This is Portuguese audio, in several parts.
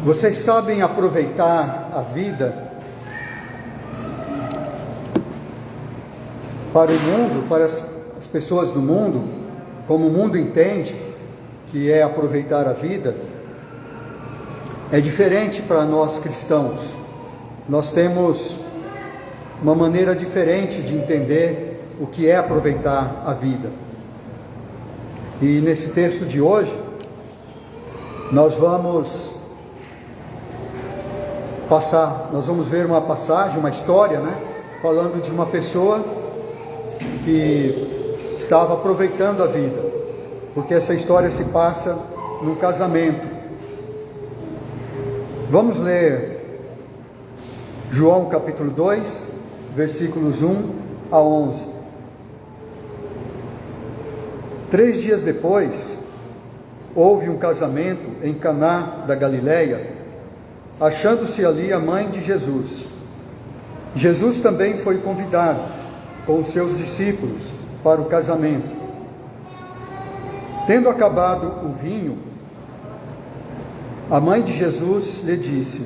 Vocês sabem aproveitar a vida para o mundo, para as pessoas do mundo, como o mundo entende que é aproveitar a vida, é diferente para nós cristãos. Nós temos uma maneira diferente de entender o que é aproveitar a vida. E nesse texto de hoje, nós vamos ver uma passagem, uma história, falando de uma pessoa que estava aproveitando a vida, porque essa história se passa num casamento. Vamos ler João capítulo 2, versículos 1 a 11. 3 dias depois, houve um casamento em Caná da Galileia, achando-se ali a mãe de Jesus. Jesus também foi convidado com os seus discípulos para o casamento. Tendo acabado o vinho, a mãe de Jesus lhe disse: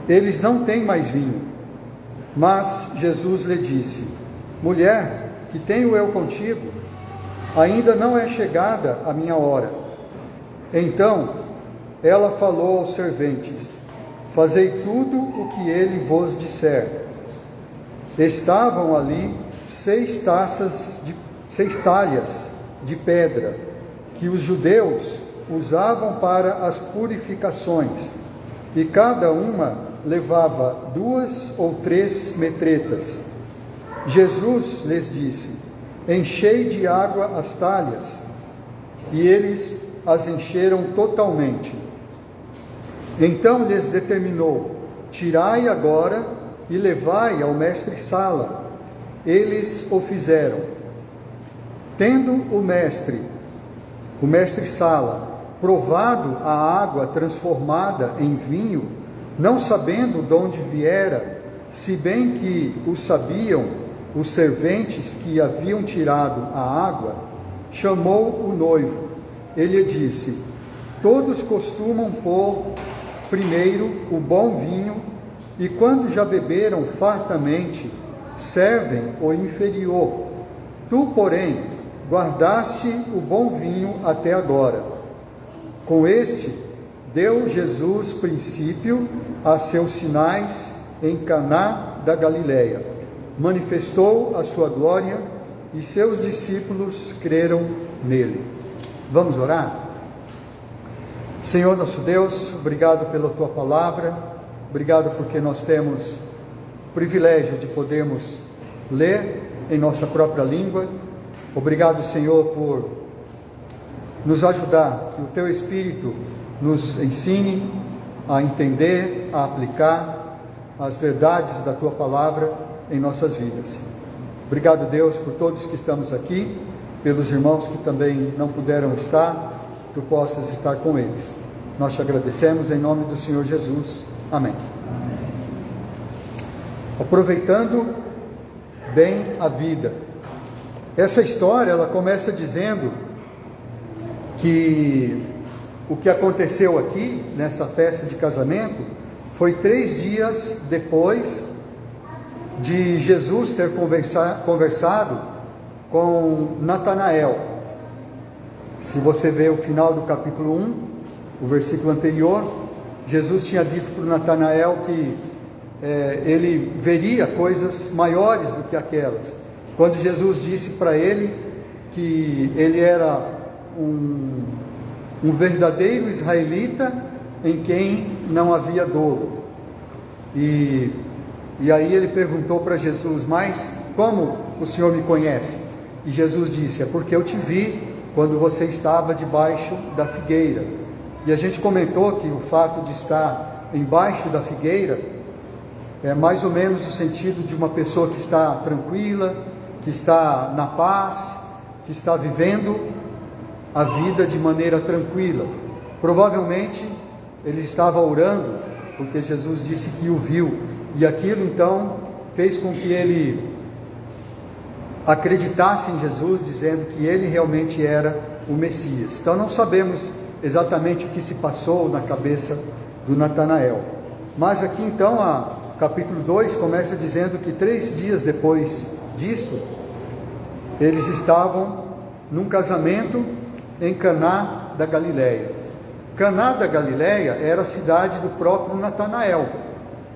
eles não têm mais vinho. Mas Jesus lhe disse: mulher, que tenho eu contigo? Ainda não é chegada a minha hora. Então ela falou aos serventes: fazei tudo o que ele vos disser. Estavam ali 6 talhas de pedra, que os judeus usavam para as purificações, e cada uma levava 2 ou 3 metretas. Jesus lhes disse: enchei de água as talhas, e eles as encheram totalmente. Então lhes determinou: tirai agora e levai ao mestre-sala. Eles o fizeram. Tendo o mestre-sala, provado a água transformada em vinho, não sabendo de onde viera, se bem que o sabiam os serventes que haviam tirado a água, chamou o noivo. Ele disse: todos costumam pôr primeiro o bom vinho, e quando já beberam fartamente, servem o inferior. Tu, porém, guardaste o bom vinho até agora. Com este, deu Jesus princípio a seus sinais em Caná da Galileia. Manifestou a sua glória, e seus discípulos creram nele. Vamos orar? Senhor nosso Deus, obrigado pela Tua palavra, obrigado porque nós temos o privilégio de podermos ler em nossa própria língua. Obrigado, Senhor, por nos ajudar, que o Teu Espírito nos ensine a entender, a aplicar as verdades da Tua palavra em nossas vidas. Obrigado, Deus, por todos que estamos aqui, pelos irmãos que também não puderam estar, Tu possas estar com eles. Nós te agradecemos em nome do Senhor Jesus. Amém. Aproveitando bem a vida. Essa história, ela começa dizendo que o que aconteceu aqui, nessa festa de casamento, foi 3 dias depois de Jesus ter conversado com Natanael. Se você vê o final do capítulo 1, o versículo anterior, Jesus tinha dito para Natanael que ele veria coisas maiores do que aquelas. Quando Jesus disse para ele que ele era um verdadeiro israelita em quem não havia dolo. E aí ele perguntou para Jesus: mas como o Senhor me conhece? E Jesus disse: é porque eu te vi quando você estava debaixo da figueira. E a gente comentou que o fato de estar embaixo da figueira é mais ou menos o sentido de uma pessoa que está tranquila, que está na paz, que está vivendo a vida de maneira tranquila. Provavelmente ele estava orando, porque Jesus disse que o viu, e aquilo então fez com que ele acreditasse em Jesus, dizendo que ele realmente era o Messias. Então não sabemos exatamente o que se passou na cabeça do Natanael. Mas aqui então, capítulo 2 começa dizendo que 3 dias depois disto, eles estavam num casamento em Caná da Galileia. Caná da Galileia era a cidade do próprio Natanael.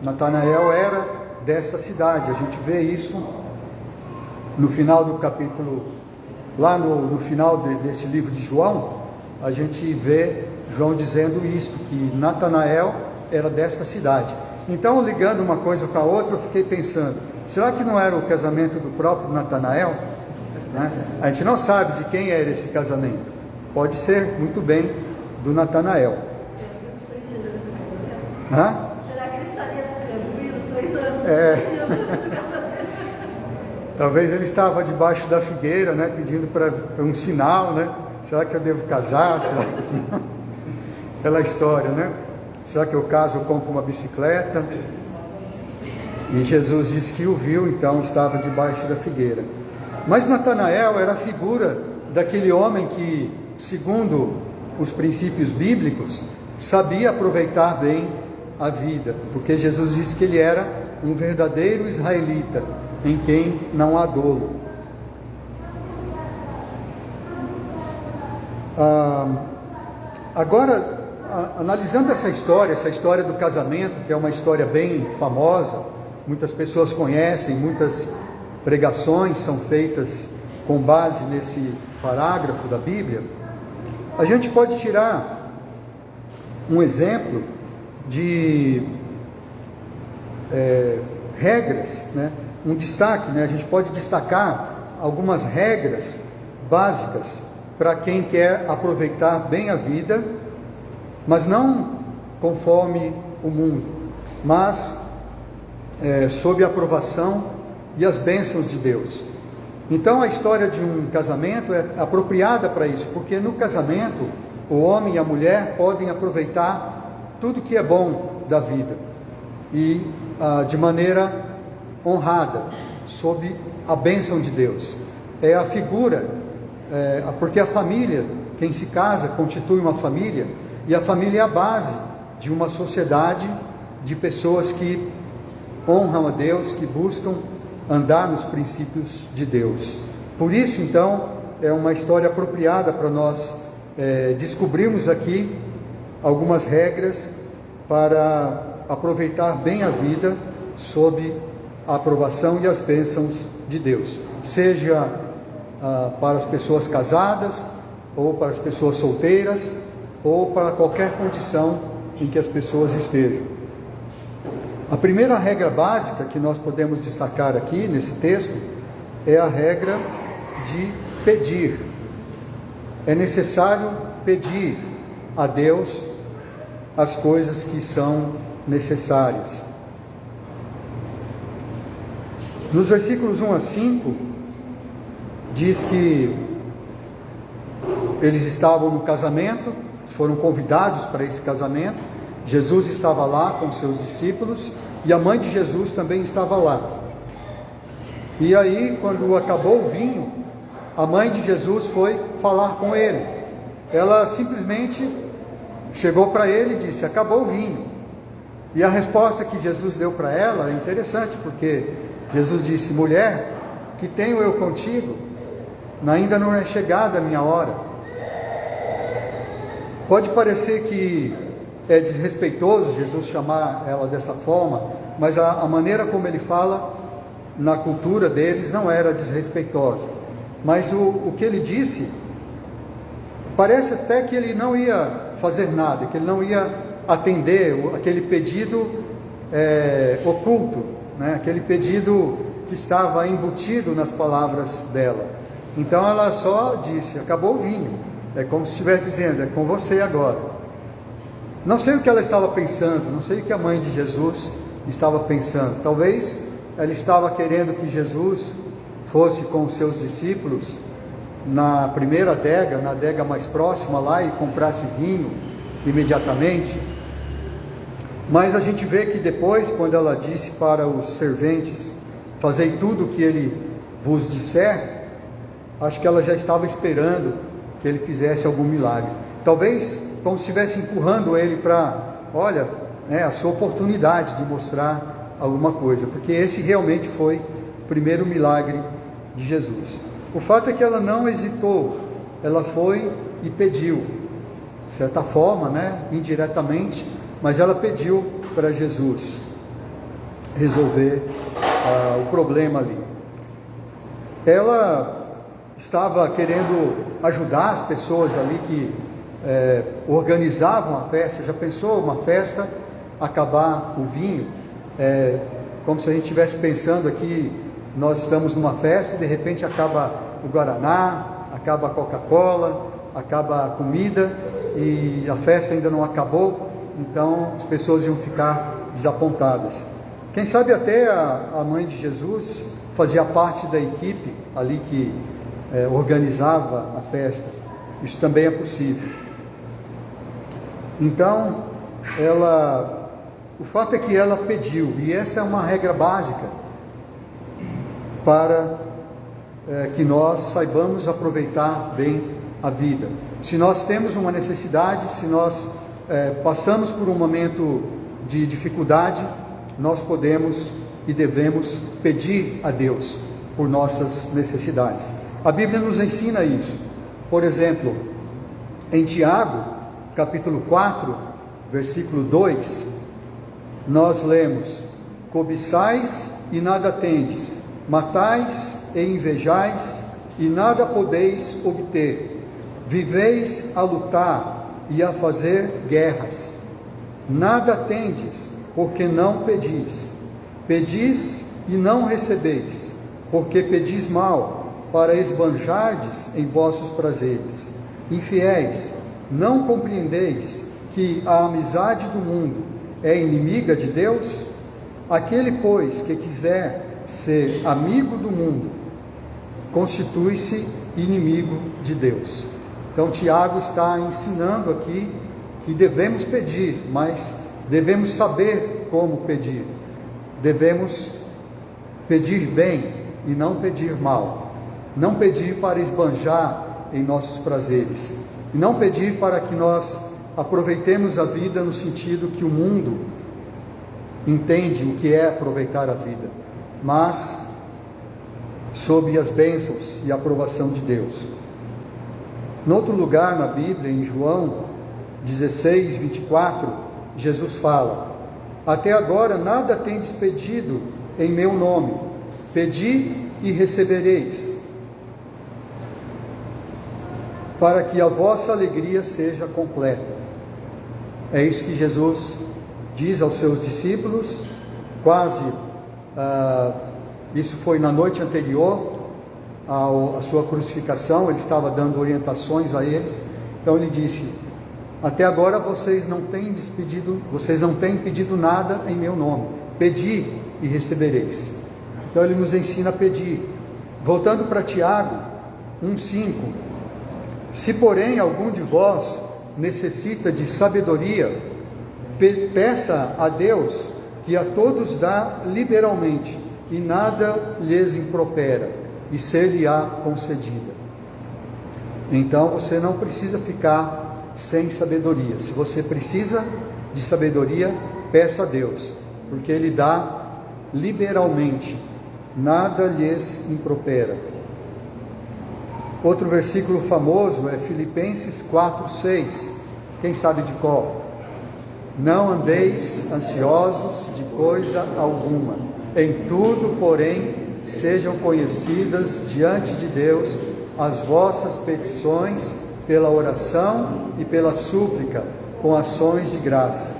Natanael era desta cidade. A gente vê isso no final do capítulo, lá no final desse livro de João, a gente vê João dizendo isto, que Natanael era desta cidade. Então, ligando uma coisa com a outra, eu fiquei pensando, será que não era o casamento do próprio Natanael? Né? A gente não sabe de quem era esse casamento. Pode ser, muito bem, do Natanael. Será que ele estaria tranquilo 2 anos? Talvez ele estava debaixo da figueira, né, pedindo para um sinal, né? Será que eu devo casar? Aquela história, né? Será que eu caso ou compro uma bicicleta? E Jesus disse que o viu, então estava debaixo da figueira. Mas Natanael era a figura daquele homem que, segundo os princípios bíblicos, sabia aproveitar bem a vida, porque Jesus disse que ele era um verdadeiro israelita, em quem não há dolo. Agora, analisando essa história do casamento, que é uma história bem famosa, muitas pessoas conhecem, muitas pregações são feitas com base nesse parágrafo da Bíblia, a gente pode tirar um exemplo de regras, né? Um destaque, né? A gente pode destacar algumas regras básicas para quem quer aproveitar bem a vida, mas não conforme o mundo, mas sob a aprovação e as bênçãos de Deus. Então a história de um casamento é apropriada para isso, porque no casamento o homem e a mulher podem aproveitar tudo que é bom da vida e de maneira honrada, sob a bênção de Deus. É a figura, porque a família, quem se casa, constitui uma família, e a família é a base de uma sociedade de pessoas que honram a Deus, que buscam andar nos princípios de Deus. Por isso, então, é uma história apropriada para nós descobrirmos aqui algumas regras para aproveitar bem a vida sob a aprovação e as bênçãos de Deus, seja para as pessoas casadas, ou para as pessoas solteiras, ou para qualquer condição em que as pessoas estejam. A primeira regra básica que nós podemos destacar aqui nesse texto é a regra de pedir. É necessário pedir a Deus as coisas que são necessárias. Nos versículos 1 a 5, diz que eles estavam no casamento, foram convidados para esse casamento. Jesus estava lá com seus discípulos e a mãe de Jesus também estava lá. E aí, quando acabou o vinho, a mãe de Jesus foi falar com ele. Ela simplesmente chegou para ele e disse: acabou o vinho. E a resposta que Jesus deu para ela é interessante, porque Jesus disse: mulher, que tenho eu contigo? Ainda não é chegada a minha hora. Pode parecer que é desrespeitoso Jesus chamar ela dessa forma, mas a maneira como ele fala na cultura deles não era desrespeitosa. Mas o que ele disse, parece até que ele não ia fazer nada, que ele não ia atender aquele pedido oculto, né? Aquele pedido que estava embutido nas palavras dela. Então ela só disse: acabou o vinho. É como se estivesse dizendo: é com você agora. Não sei o que ela estava pensando, não sei o que a mãe de Jesus estava pensando. Talvez ela estava querendo que Jesus fosse com os seus discípulos na primeira adega, na adega mais próxima lá, e comprasse vinho imediatamente. Mas a gente vê que depois, quando ela disse para os serventes: fazei tudo o que ele vos disser, acho que ela já estava esperando que ele fizesse algum milagre. Talvez como se estivesse empurrando ele para olha, a sua oportunidade de mostrar alguma coisa, porque esse realmente foi o primeiro milagre de Jesus. O fato é que ela não hesitou, ela foi e pediu, de certa forma, indiretamente, mas ela pediu para Jesus resolver o problema ali. Ela estava querendo ajudar as pessoas ali que organizavam a festa. Já pensou uma festa, acabar o vinho? Como se a gente estivesse pensando aqui, nós estamos numa festa e de repente acaba o Guaraná, acaba a Coca-Cola, acaba a comida e a festa ainda não acabou, então as pessoas iam ficar desapontadas. Quem sabe até a mãe de Jesus fazia parte da equipe ali que organizava a festa. Isso também é possível. Então, o fato é que ela pediu, e essa é uma regra básica para que nós saibamos aproveitar bem a vida. Se nós temos uma necessidade, se nós passamos por um momento de dificuldade, nós podemos e devemos pedir a Deus por nossas necessidades. A Bíblia nos ensina isso. Por exemplo, em Tiago, capítulo 4, versículo 2, nós lemos: cobiçais e nada tendes, matais e invejais e nada podeis obter, viveis a lutar e a fazer guerras, nada tendes, porque não pedis, pedis e não recebeis, porque pedis mal, para esbanjardes em vossos prazeres. Infiéis, não compreendeis que a amizade do mundo é inimiga de Deus? Aquele, pois, que quiser ser amigo do mundo, constitui-se inimigo de Deus. Então Tiago está ensinando aqui que devemos pedir, mas devemos saber como pedir. Devemos pedir bem e não pedir mal. Não pedir para esbanjar em nossos prazeres. E não pedir para que nós aproveitemos a vida no sentido que o mundo entende o que é aproveitar a vida, mas sob as bênçãos e a aprovação de Deus. Em outro lugar na Bíblia, em João 16, 24, Jesus fala: até agora nada tendes pedido em meu nome, pedi e recebereis, para que a vossa alegria seja completa. É isso que Jesus diz aos seus discípulos, isso foi na noite anterior à sua crucificação. Ele estava dando orientações a eles. Então ele disse: até agora vocês não têm pedido nada em meu nome, pedi e recebereis. Então ele nos ensina a pedir. Voltando para Tiago 1,5: se porém algum de vós necessita de sabedoria, peça a Deus, que a todos dá liberalmente, e nada lhes impropera, e ser-lhe-á concedida. Então você não precisa ficar sem sabedoria. Se você precisa de sabedoria, peça a Deus, porque Ele dá liberalmente, nada lhes impropera. Outro versículo famoso é Filipenses 4:6. Quem sabe de qual? Não andeis ansiosos de coisa alguma, em tudo, porém, sejam conhecidas diante de Deus as vossas petições pela oração e pela súplica, com ações de graça.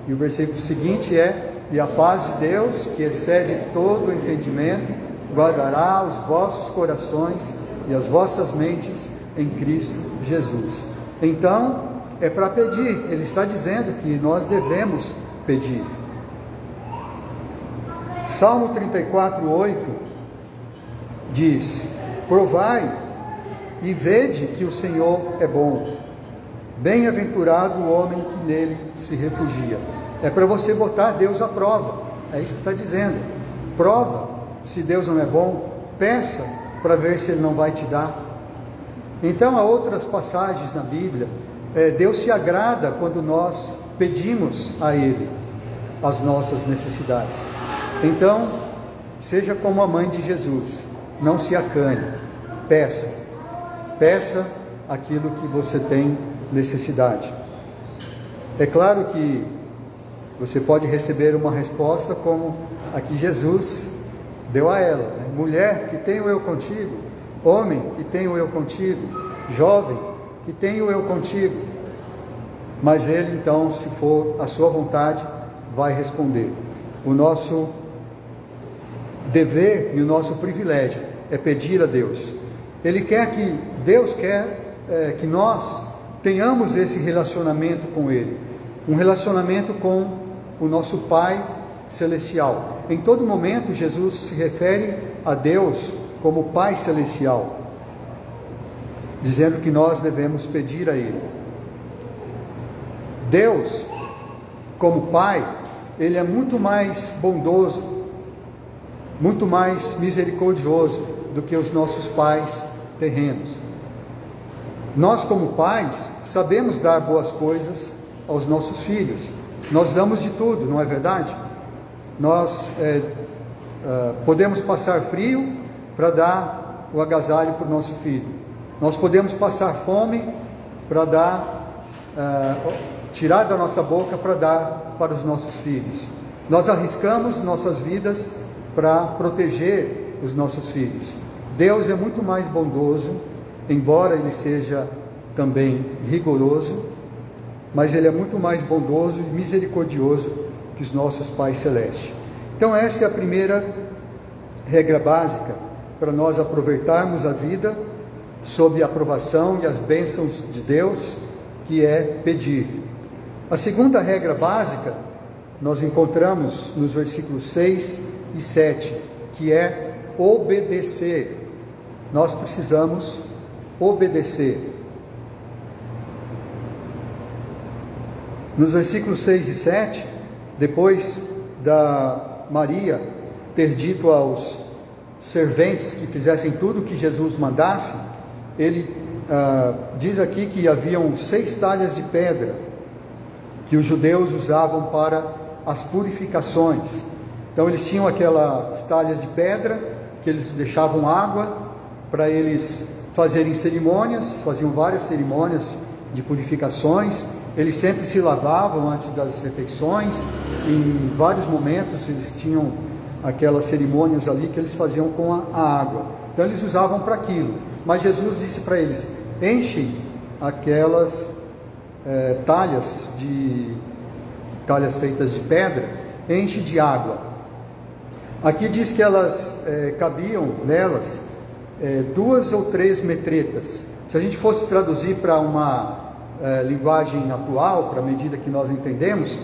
E o versículo seguinte é: e a paz de Deus, que excede todo o entendimento, guardará os vossos corações e as vossas mentes em Cristo Jesus. Então, é para pedir. Ele está dizendo que nós devemos pedir. Salmo 34:8 diz: provai e vede que o Senhor é bom, bem-aventurado o homem que nele se refugia. É para você botar Deus à prova. É isso que está dizendo. Prova se Deus não é bom, peça para ver se Ele não vai te dar. Então há outras passagens na Bíblia Deus se agrada quando nós pedimos a Ele as nossas necessidades. Então, seja como a mãe de Jesus, não se acane, peça aquilo que você tem necessidade. É claro que você pode receber uma resposta como a que Jesus deu a ela, né? Mulher, que tenho eu contigo? Homem, que tenho eu contigo? Jovem, que tenho eu contigo? Mas ele então, se for a sua vontade, vai responder. O nosso dever e o nosso privilégio é pedir a Deus. Deus quer que nós tenhamos esse relacionamento com Ele, um relacionamento com o nosso Pai Celestial. Em todo momento, Jesus se refere a Deus como Pai Celestial, dizendo que nós devemos pedir a Ele. Deus, como Pai, Ele é muito mais bondoso, muito mais misericordioso do que os nossos pais terrenos. Nós, como pais, sabemos dar boas coisas aos nossos filhos. Nós damos de tudo, não é verdade? Nós podemos passar frio para dar o agasalho para o nosso filho. Nós podemos passar fome para tirar da nossa boca para dar para os nossos filhos. Nós arriscamos nossas vidas para proteger os nossos filhos. Deus é muito mais bondoso, embora Ele seja também rigoroso, mas Ele é muito mais bondoso e misericordioso que os nossos pais celestes. Então essa é a primeira regra básica para nós aproveitarmos a vida sob a aprovação e as bênçãos de Deus, que é pedir. A segunda regra básica nós encontramos nos versículos 6 e 7, que é obedecer. Nós precisamos obedecer. Nos versículos 6 e 7, depois da Maria ter dito aos serventes que fizessem tudo o que Jesus mandasse, ele diz aqui que haviam 6 talhas de pedra que os judeus usavam para as purificações. Então eles tinham aquelas talhas de pedra que eles deixavam água para eles fazerem cerimônias, faziam várias cerimônias de purificações. Eles sempre se lavavam antes das refeições. Em vários momentos eles tinham aquelas cerimônias ali que eles faziam com a água. Então eles usavam para aquilo. Mas Jesus disse para eles: enchem aquelas talhas feitas de pedra, enche de água. Aqui diz que elas cabiam nelas 2 ou 3 metretas. Se a gente fosse traduzir para uma linguagem atual, para a medida que nós entendemos,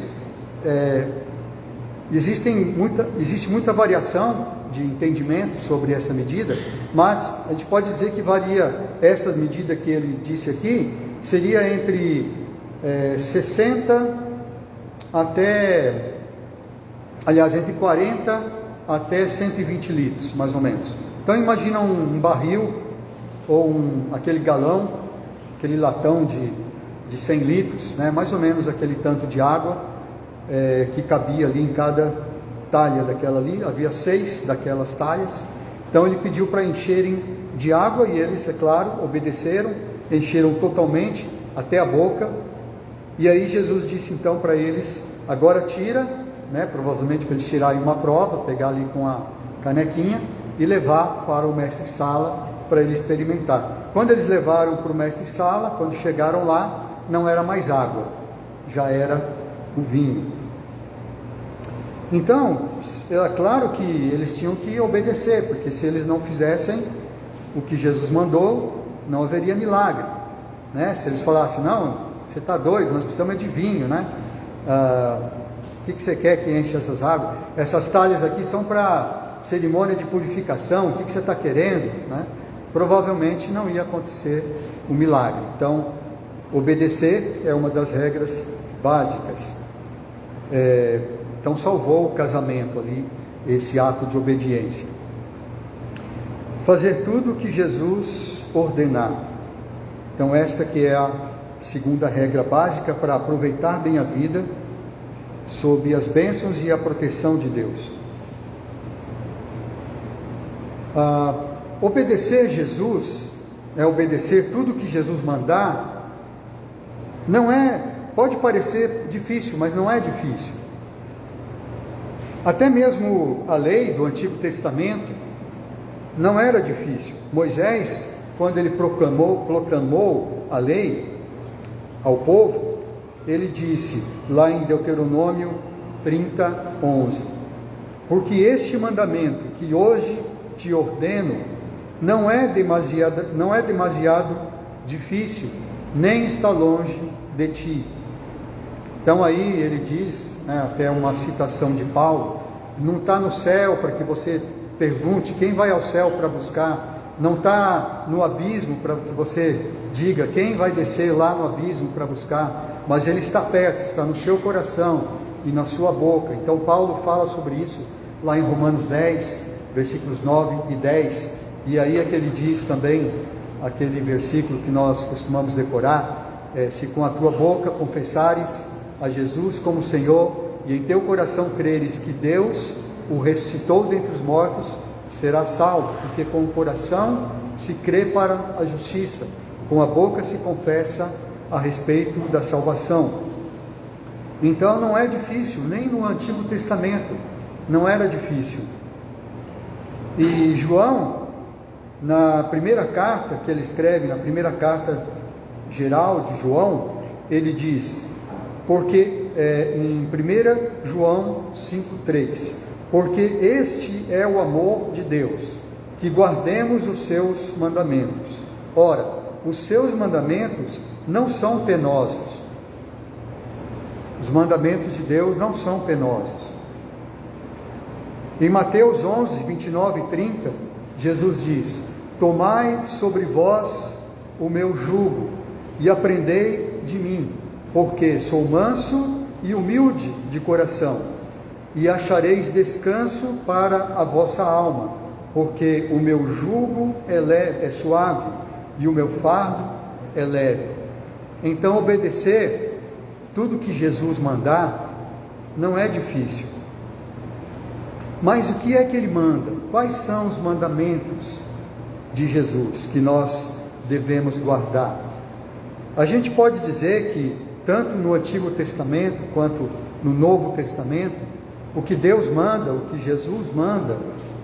existe muita variação de entendimento sobre essa medida, mas a gente pode dizer que varia. Essa medida que ele disse aqui seria entre 60 até, aliás, entre 40 até 120 litros, mais ou menos. Então imagina um barril ou aquele galão, aquele latão de 100 litros, né? Mais ou menos aquele tanto de água que cabia ali em cada talha daquela ali. Havia 6 daquelas talhas. Então ele pediu para encherem de água e eles, é claro, obedeceram, encheram totalmente até a boca. E aí Jesus disse então para eles: agora tira, né? Provavelmente para eles tirarem uma prova, pegar ali com a canequinha e levar para o mestre-sala para ele experimentar. Quando eles levaram para o mestre-sala, quando chegaram lá, não era mais água, já era o vinho. Então, é claro que eles tinham que obedecer, porque se eles não fizessem o que Jesus mandou, não haveria milagre, né? Se eles falassem: não, você está doido, nós precisamos de vinho, né? O que você quer que enche essas águas? Essas talhas aqui são para cerimônia de purificação, o que você está querendo, né? Provavelmente não ia acontecer o milagre. Então, obedecer é uma das regras básicas. Então salvou o casamento ali, esse ato de obediência. Fazer tudo o que Jesus ordenar. Então esta que é a segunda regra básica para aproveitar bem a vida, sob as bênçãos e a proteção de Deus. Obedecer Jesus, obedecer tudo que Jesus mandar, pode parecer difícil, mas não é difícil. Até mesmo a lei do Antigo Testamento não era difícil. Moisés, quando ele proclamou a lei ao povo, ele disse, lá em Deuteronômio 30:11, porque este mandamento que hoje te ordeno não é demasiado difícil, nem está longe de ti. Então aí ele diz, até uma citação de Paulo, não está no céu para que você pergunte quem vai ao céu para buscar, não está no abismo para que você diga quem vai descer lá no abismo para buscar, mas ele está perto, está no seu coração e na sua boca. Então Paulo fala sobre isso lá em Romanos 10, versículos 9 e 10, e aí é que ele diz também, aquele versículo que nós costumamos decorar, se com a tua boca confessares a Jesus como Senhor, e em teu coração creres que Deus o ressuscitou dentre os mortos, será salvo, porque com o coração se crê para a justiça, com a boca se confessa a respeito da salvação. Então não é difícil, nem no Antigo Testamento não era difícil. E João, na primeira carta que ele escreve, na primeira carta geral de João, ele diz, porque em 1 João 5:3, porque este é o amor de Deus, que guardemos os seus mandamentos. Ora, os seus mandamentos não são penosos. Os mandamentos de Deus não são penosos. Em Mateus 11, 29 e 30, Jesus diz, tomai sobre vós o meu jugo e aprendei de mim, porque sou manso e humilde de coração, e achareis descanso para a vossa alma, porque o meu jugo é suave e o meu fardo é leve. Então obedecer tudo que Jesus mandar não é difícil. Mas o que é que ele manda? Quais são os mandamentos de Jesus que nós devemos guardar? A gente pode dizer que tanto no Antigo Testamento quanto no Novo Testamento, o que Deus manda, o que Jesus manda,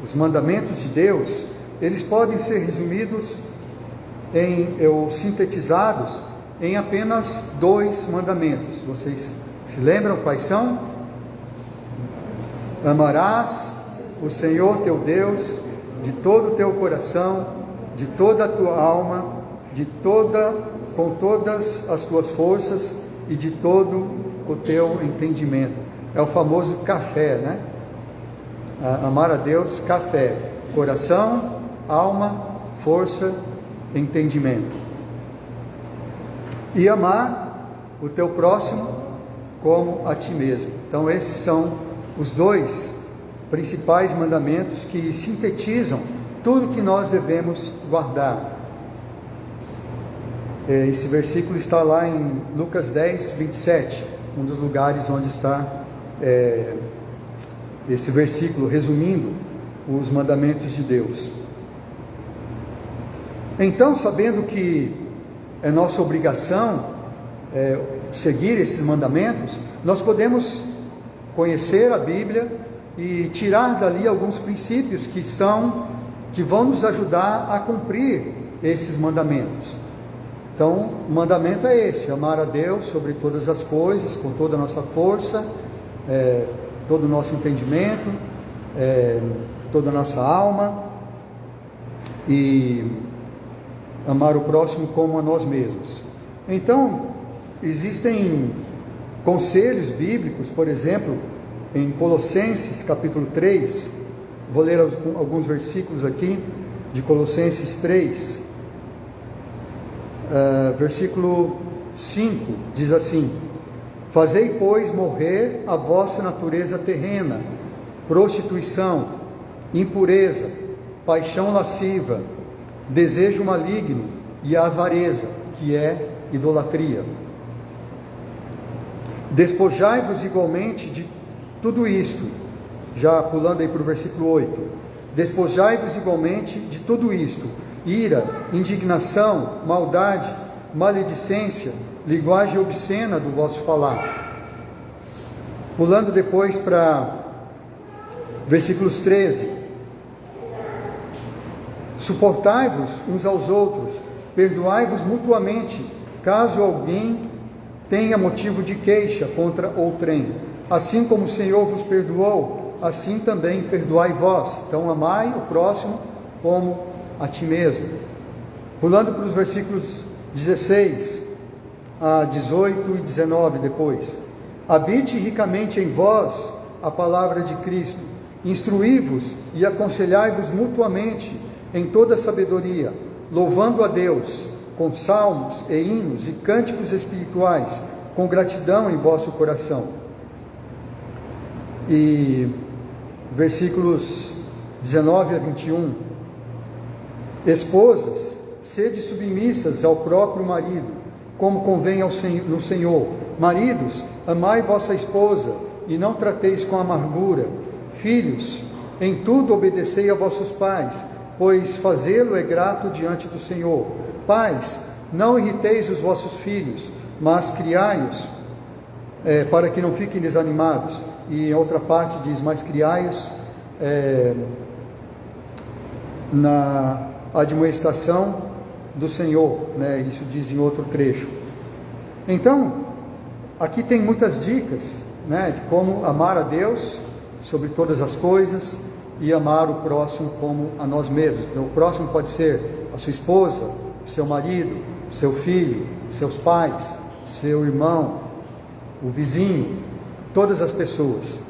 os mandamentos de Deus, eles podem ser resumidos ou sintetizados em apenas 2 mandamentos. Vocês se lembram quais são? Amarás o Senhor teu Deus de todo o teu coração, de toda a tua alma, com todas as tuas forças e de todo o teu entendimento. É o famoso café, né? Amar a Deus, café, coração, alma, força, entendimento. E amar o teu próximo como a ti mesmo. Então esses são os 2 principais mandamentos que sintetizam tudo que nós devemos guardar. Esse versículo está lá em Lucas 10, 27, um dos lugares onde está esse versículo resumindo os mandamentos de Deus. Então, sabendo que é nossa obrigação seguir esses mandamentos, nós podemos conhecer a Bíblia e tirar dali alguns princípios que vão nos ajudar a cumprir esses mandamentos. Então, o mandamento é esse: amar a Deus sobre todas as coisas, com toda a nossa força, todo o nosso entendimento, toda a nossa alma, e amar o próximo como a nós mesmos. Então, existem conselhos bíblicos, por exemplo, em Colossenses capítulo 3, vou ler alguns versículos aqui, de Colossenses 3, versículo 5, diz assim: fazei, pois, morrer a vossa natureza terrena, prostituição, impureza, paixão lasciva, desejo maligno e a avareza, que é idolatria. Despojai-vos igualmente de tudo isto, já pulando aí para o versículo 8, despojai-vos igualmente de tudo isto: ira, indignação, maldade, maledicência, linguagem obscena do vosso falar. Pulando depois para versículos 13: suportai-vos uns aos outros, perdoai-vos mutuamente, caso alguém tenha motivo de queixa contra outrem. Assim como o Senhor vos perdoou, assim também perdoai vós. Então amai o próximo como a ti mesmo. Pulando para os versículos 16 a 18 e 19 depois: habite ricamente em vós a palavra de Cristo, instruí-vos e aconselhai-vos mutuamente em toda sabedoria, louvando a Deus com salmos e hinos e cânticos espirituais, com gratidão em vosso coração. E versículos 19 a 21: esposas, sede submissas ao próprio marido, como convém no Senhor. Maridos, amai vossa esposa, e não trateis com amargura. Filhos, em tudo obedecei a vossos pais, pois fazê-lo é grato diante do Senhor. Pais, não irriteis os vossos filhos, mas criai-os, para que não fiquem desanimados. E em outra parte diz: mas criai-os na admoestação do Senhor, né? Isso diz em outro trecho. Então, aqui tem muitas dicas, né, de como amar a Deus sobre todas as coisas e amar o próximo como a nós mesmos. Então, o próximo pode ser a sua esposa, seu marido, seu filho, seus pais, seu irmão, o vizinho, todas as pessoas.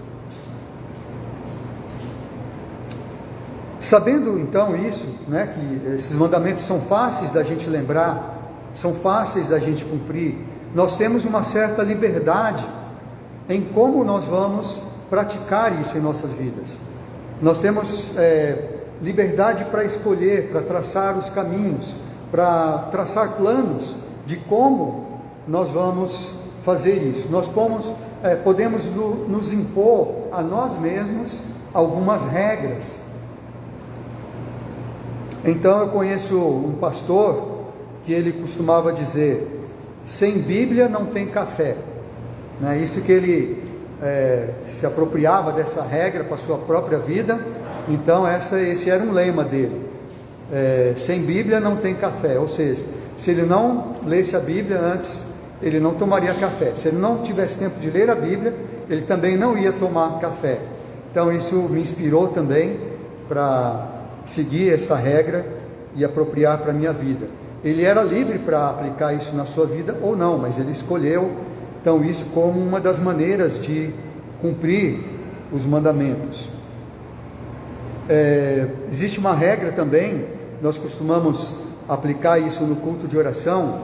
Sabendo então isso, né, que esses mandamentos são fáceis da gente lembrar, são fáceis da gente cumprir, nós temos uma certa liberdade em como nós vamos praticar isso em nossas vidas. Nós temos liberdade para escolher, para traçar os caminhos, para traçar planos de como nós vamos fazer isso. Nós podemos nos impor a nós mesmos algumas regras. Então eu conheço um pastor que ele costumava dizer: sem Bíblia não tem café. Né? Isso que ele se apropriava dessa regra para a sua própria vida. Então esse era um lema dele: sem Bíblia não tem café. Ou seja, se ele não lesse a Bíblia antes, ele não tomaria café. Se ele não tivesse tempo de ler a Bíblia, ele também não ia tomar café. Então isso me inspirou também para seguir esta regra e apropriar para a minha vida. Ele era livre para aplicar isso na sua vida ou não, mas ele escolheu então isso como uma das maneiras de cumprir os mandamentos. Existe uma regra também, nós costumamos aplicar isso no culto de oração: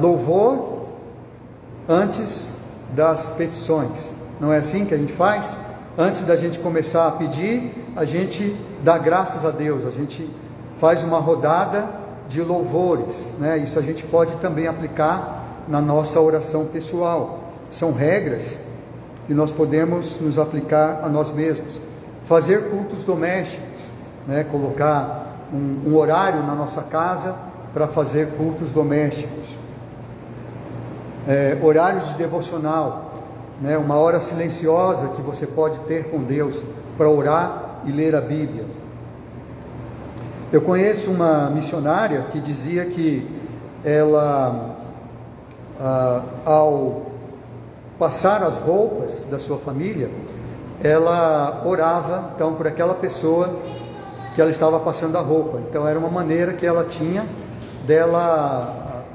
louvor antes das petições. Não é assim que a gente faz? Antes da gente começar a pedir, a gente dá graças a Deus, a gente faz uma rodada de louvores, né? Isso a gente pode também aplicar na nossa oração pessoal. São regras que nós podemos nos aplicar a nós mesmos. Fazer cultos domésticos, né? Colocar um horário na nossa casa para fazer cultos domésticos. Horários de devocional, né? Uma hora silenciosa que você pode ter com Deus para orar e ler a Bíblia. Eu conheço uma missionária que dizia que ela, ao passar as roupas da sua família, ela orava então por aquela pessoa que ela estava passando a roupa. Então era uma maneira que ela tinha dela,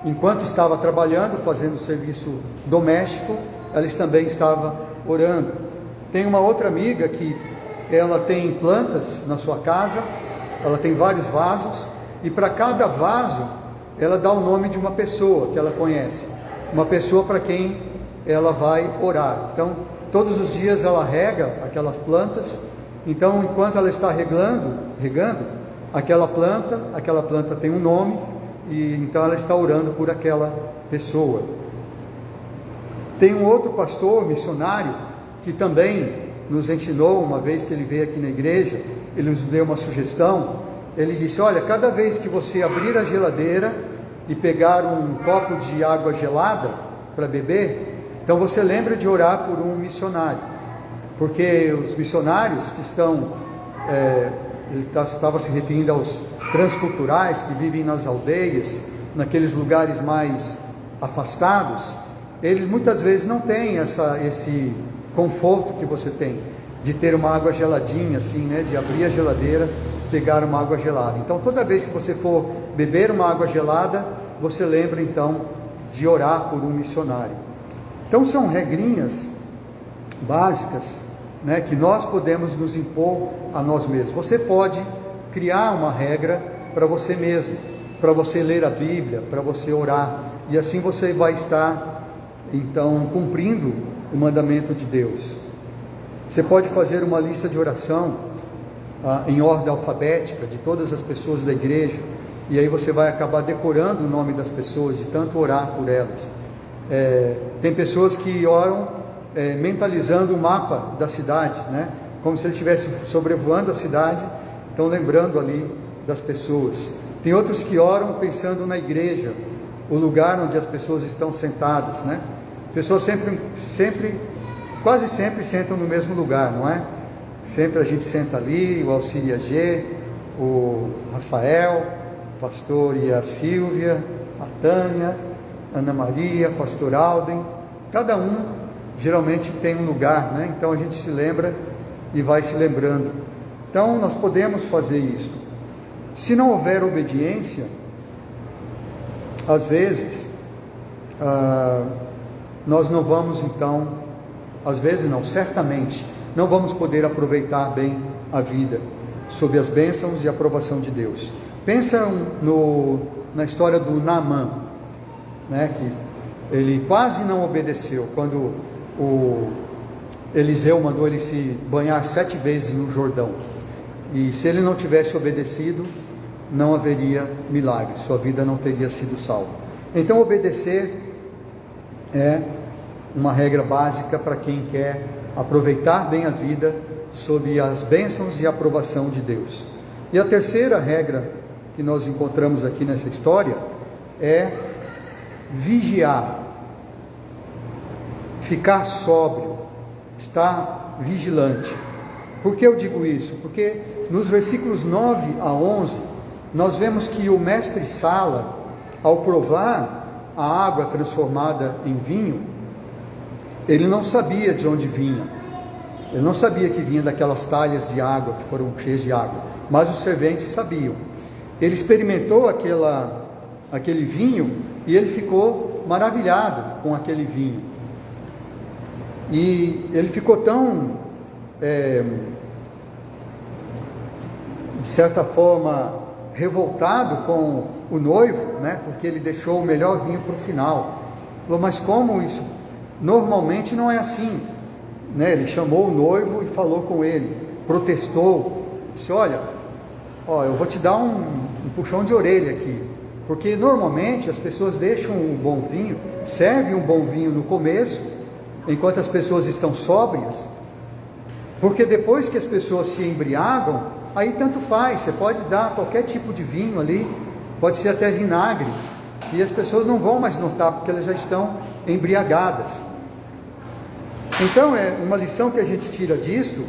enquanto estava trabalhando, fazendo o serviço doméstico, ela também estava orando. Tem uma outra amiga que ela tem plantas na sua casa, ela tem vários vasos, e para cada vaso ela dá o nome de uma pessoa que ela conhece, uma pessoa para quem ela vai orar. Então todos os dias ela rega aquelas plantas. Então enquanto ela está regando aquela planta tem um nome, e então ela está orando por aquela pessoa. Tem um outro pastor missionário que também nos ensinou, uma vez que ele veio aqui na igreja, ele nos deu uma sugestão. Ele disse: olha, cada vez que você abrir a geladeira e pegar um copo de água gelada para beber, então você lembra de orar por um missionário, porque os missionários que estão, ele estava se referindo aos transculturais que vivem nas aldeias, naqueles lugares mais afastados, eles muitas vezes não têm esse conforto que você tem, de ter uma água geladinha assim, né, de abrir a geladeira, pegar uma água gelada. Então toda vez que você for beber uma água gelada, você lembra então de orar por um missionário. Então são regrinhas básicas, né, que nós podemos nos impor a nós mesmos. Você pode criar uma regra para você mesmo, para você ler a Bíblia, para você orar, e assim você vai estar então cumprindo o mandamento de Deus. Você pode fazer uma lista de oração em ordem alfabética de todas as pessoas da igreja, e aí você vai acabar decorando o nome das pessoas, de tanto orar por elas. Tem pessoas que oram mentalizando o mapa da cidade, né? Como se ele estivesse sobrevoando a cidade, então lembrando ali das pessoas. Tem outros que oram pensando na igreja, o lugar onde as pessoas estão sentadas, né? Pessoas quase sempre sentam no mesmo lugar, não é? Sempre a gente senta ali, o Alcíria G, o Rafael, o pastor e a Silvia, a Tânia, Ana Maria, pastor Alden, cada um geralmente tem um lugar, né? Então a gente se lembra e vai se lembrando. Então nós podemos fazer isso. Se não houver obediência, às vezes nós não vamos então, às vezes não, certamente não vamos poder aproveitar bem a vida sob as bênçãos e aprovação de Deus. Pensa na história do Naamã, né, que ele quase não obedeceu quando o Eliseu mandou ele se banhar 7 vezes no Jordão, e se ele não tivesse obedecido, não haveria milagre, sua vida não teria sido salva. Então obedecer é uma regra básica para quem quer aproveitar bem a vida sob as bênçãos e aprovação de Deus. E a terceira regra que nós encontramos aqui nessa história é vigiar, ficar sóbrio, estar vigilante. Por que eu digo isso? Porque nos versículos 9 a 11, nós vemos que o mestre Sala, ao provar a água transformada em vinho, ele não sabia de onde vinha, ele não sabia que vinha daquelas talhas de água que foram cheias de água, mas os serventes sabiam. Ele experimentou aquele vinho e ele ficou maravilhado com aquele vinho, e ele ficou tão, de certa forma, revoltado com o noivo, né, porque ele deixou o melhor vinho para o final. Falou: mas como isso? Normalmente não é assim, né? Ele chamou o noivo e falou com ele, protestou, disse: olha, eu vou te dar um puxão de orelha aqui, porque normalmente as pessoas deixam um bom vinho, servem um bom vinho no começo, enquanto as pessoas estão sóbrias, porque depois que as pessoas se embriagam, aí tanto faz, você pode dar qualquer tipo de vinho ali, pode ser até vinagre, e as pessoas não vão mais notar, porque elas já estão embriagadas. Então uma lição que a gente tira disso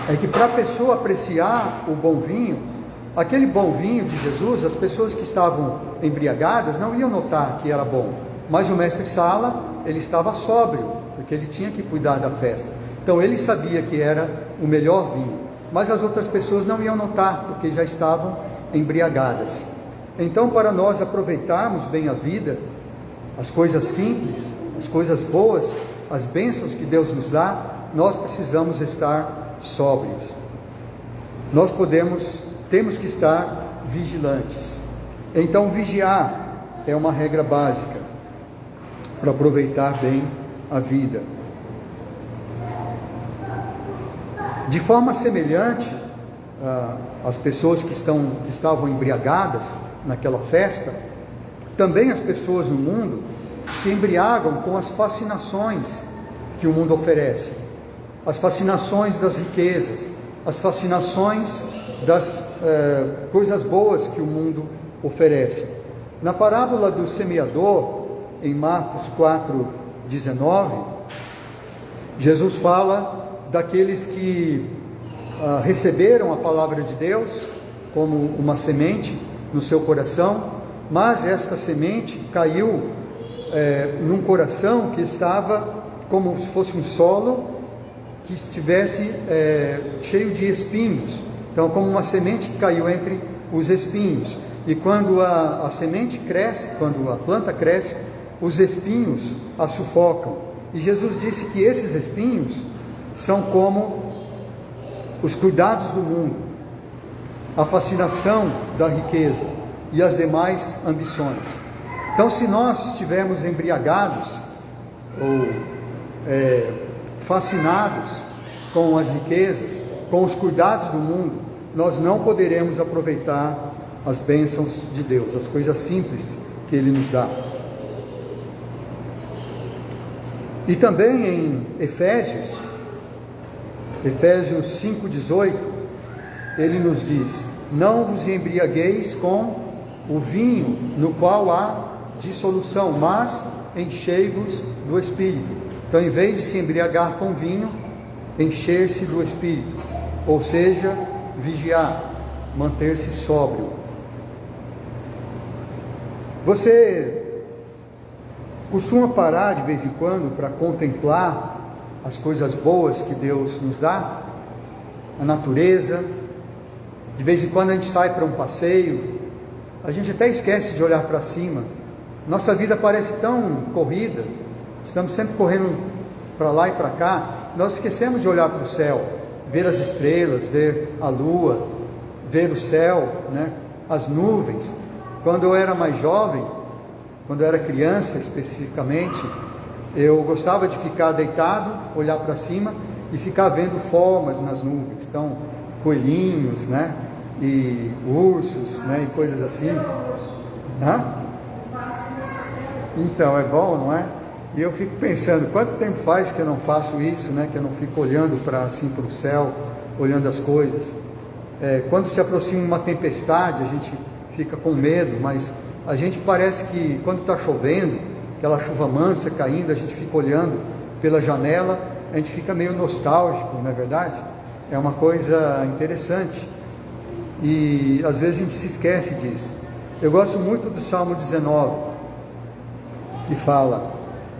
é que para a pessoa apreciar o bom vinho, aquele bom vinho de Jesus, as pessoas que estavam embriagadas não iam notar que era bom, mas o mestre Sala, ele estava sóbrio, porque ele tinha que cuidar da festa, então ele sabia que era o melhor vinho, mas as outras pessoas não iam notar, porque já estavam embriagadas. Então, para nós aproveitarmos bem a vida, as coisas simples, as coisas boas, as bênçãos que Deus nos dá, nós precisamos estar sóbrios. Nós temos que estar vigilantes. Então, vigiar é uma regra básica para aproveitar bem a vida. De forma semelhante, as pessoas que estavam embriagadas, naquela festa, também as pessoas no mundo se embriagam com as fascinações que o mundo oferece, as fascinações das riquezas, as fascinações das coisas boas que o mundo oferece. Na parábola do semeador, em Marcos 4:19, Jesus fala daqueles que receberam a palavra de Deus como uma semente no seu coração, mas esta semente caiu num coração que estava como se fosse um solo que estivesse cheio de espinhos. Então, como uma semente que caiu entre os espinhos. E quando a semente cresce, quando a planta cresce, os espinhos a sufocam. E Jesus disse que esses espinhos são como os cuidados do mundo, a fascinação da riqueza e as demais ambições. Então, se nós estivermos embriagados ou fascinados com as riquezas, com os cuidados do mundo, nós não poderemos aproveitar as bênçãos de Deus, as coisas simples que Ele nos dá. E também em Efésios 5:18, ele nos diz: não vos embriagueis com o vinho, no qual há dissolução, mas enchei-vos do Espírito. Então, em vez de se embriagar com vinho, encher-se do Espírito, ou seja, vigiar, manter-se sóbrio. Você costuma parar de vez em quando para contemplar as coisas boas que Deus nos dá? A natureza. De vez em quando a gente sai para um passeio, a gente até esquece de olhar para cima. Nossa vida parece tão corrida, estamos sempre correndo para lá e para cá, nós esquecemos de olhar para o céu, ver as estrelas, ver a lua, ver o céu, né? As nuvens. Quando eu era mais jovem, quando eu era criança especificamente, eu gostava de ficar deitado, olhar para cima e ficar vendo formas nas nuvens. Então, coelhinhos, né? E ursos, né? E coisas assim. Hã? Então, é bom, não é? E eu fico pensando, quanto tempo faz que eu não faço isso, né? Que eu não fico olhando para o céu, olhando as coisas. Quando se aproxima uma tempestade, a gente fica com medo, mas a gente parece que quando está chovendo, aquela chuva mansa caindo, a gente fica olhando pela janela, a gente fica meio nostálgico, não é verdade? É uma coisa interessante e às vezes a gente se esquece disso. Eu gosto muito do Salmo 19, que fala: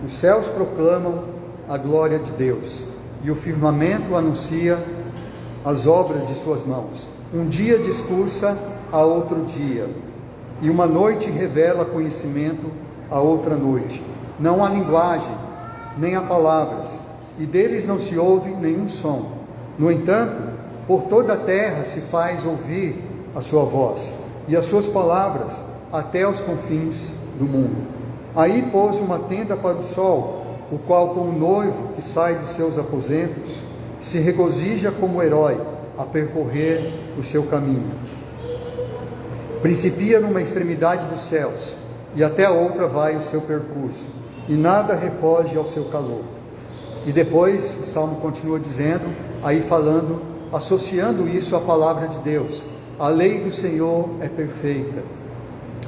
os céus proclamam a glória de Deus e o firmamento anuncia as obras de suas mãos. Um dia discursa a outro dia, e uma noite revela conhecimento a outra noite. Não há linguagem, nem há palavras, e deles não se ouve nenhum som. No entanto, por toda a terra se faz ouvir a sua voz, e as suas palavras até os confins do mundo. Aí pôs uma tenda para o sol, o qual, como noivo que sai dos seus aposentos, se regozija como herói a percorrer o seu caminho. Principia numa extremidade dos céus, e até a outra vai o seu percurso, e nada refoge ao seu calor. E depois o Salmo continua dizendo, aí falando, associando isso à palavra de Deus: a lei do Senhor é perfeita,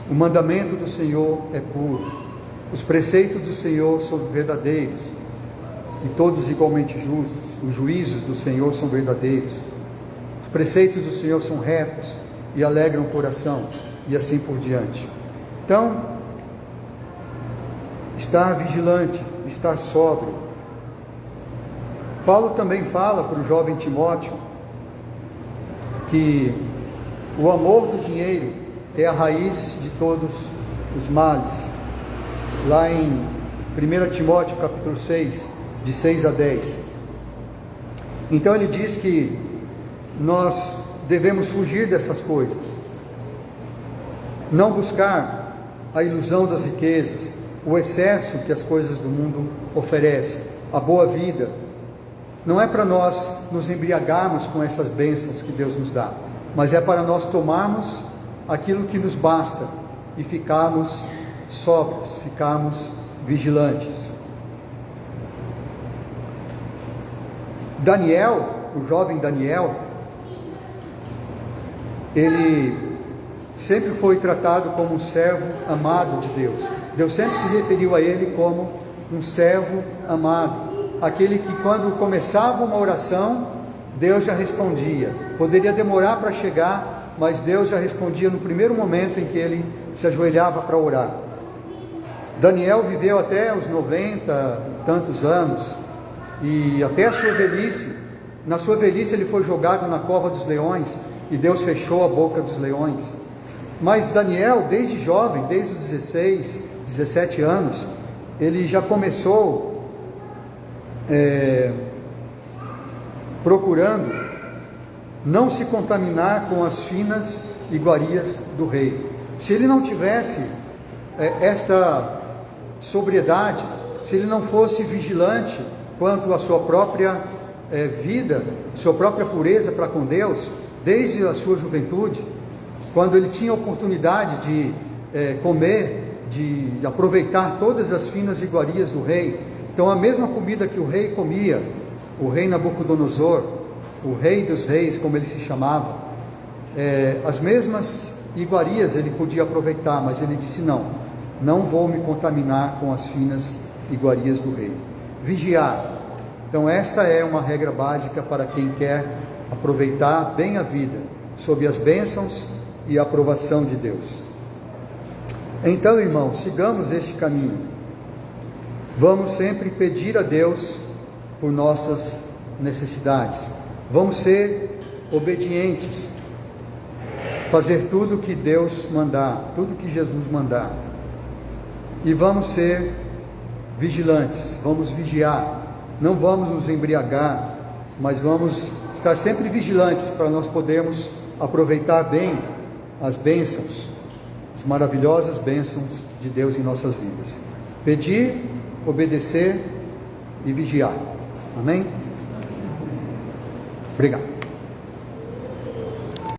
o mandamento do Senhor é puro, os preceitos do Senhor são verdadeiros, e todos igualmente justos. Os juízos do Senhor são verdadeiros, os preceitos do Senhor são retos e alegram o coração, e assim por diante. Então, estar vigilante, estar sóbrio. Paulo também fala para o jovem Timóteo que o amor do dinheiro é a raiz de todos os males. Lá em 1 Timóteo capítulo 6, de 6 a 10. Então ele diz que nós devemos fugir dessas coisas, não buscar a ilusão das riquezas, o excesso que as coisas do mundo oferecem, a boa vida. Não é para nós nos embriagarmos com essas bênçãos que Deus nos dá, mas é para nós tomarmos aquilo que nos basta e ficarmos sóbrios, ficarmos vigilantes. Daniel, o jovem Daniel, ele sempre foi tratado como um servo amado de Deus. Deus sempre se referiu a ele como um servo amado, aquele que quando começava uma oração, Deus já respondia. Poderia demorar para chegar, mas Deus já respondia no primeiro momento em que ele se ajoelhava para orar. Daniel viveu até os 90 e tantos anos, e até a sua velhice. Na sua velhice ele foi jogado na cova dos leões, e Deus fechou a boca dos leões. Mas Daniel, desde jovem, desde os 16, 17 anos, ele já começou procurando não se contaminar com as finas iguarias do rei. Se ele não tivesse esta sobriedade, se ele não fosse vigilante quanto à sua própria vida, sua própria pureza para com Deus, desde a sua juventude, quando ele tinha a oportunidade de comer, de aproveitar todas as finas iguarias do rei, então a mesma comida que o rei comia, o rei Nabucodonosor, o rei dos reis, como ele se chamava, as mesmas iguarias ele podia aproveitar, mas ele disse: não vou me contaminar com as finas iguarias do rei. Vigiar. Então esta é uma regra básica para quem quer aproveitar bem a vida, sob as bênçãos e a aprovação de Deus. Então, irmãos, sigamos este caminho. Vamos sempre pedir a Deus por nossas necessidades. Vamos ser obedientes, fazer tudo que Deus mandar, tudo que Jesus mandar. E vamos ser vigilantes, vamos vigiar. Não vamos nos embriagar, mas vamos estar sempre vigilantes para nós podermos aproveitar bem as bênçãos, as maravilhosas bênçãos de Deus em nossas vidas. Pedir, obedecer e vigiar. Amém? Obrigado.